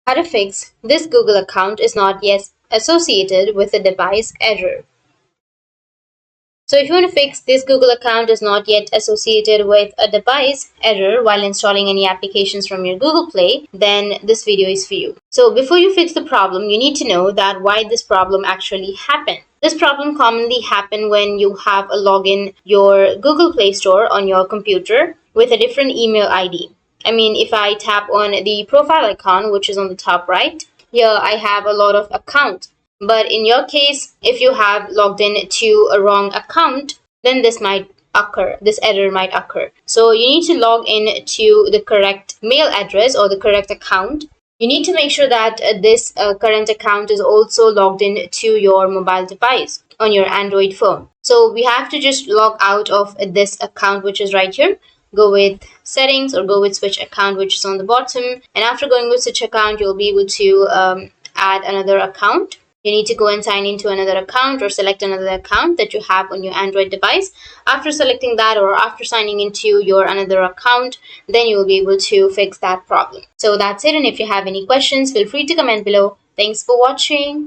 How to fix this Google account is not yet associated with a device error. So if you want to fix this Google account is not yet associated with a device error while installing any applications from your Google Play, then this video is for you. So before you fix the problem, you need to know that why this problem actually happened. This problem commonly happens when you have a login your Google Play Store on your computer with a different email ID. If I tap on the profile icon, which is on the top right, here I have a lot of accounts. But in your case, if you have logged in to a wrong account, then this error might occur. So you need to log in to the correct mail address or the correct account. You need to make sure that this current account is also logged in to your mobile device on your Android phone. So we have to just log out of this account, which is right here. Go with settings or go with switch account, which is on the bottom. And after going with switch account, you'll be able to add another account. You need to go and sign into another account or select another account that you have on your Android device. After selecting that or after signing into your another account, then you will be able to fix that problem. So that's it. And if you have any questions, feel free to comment below. Thanks for watching.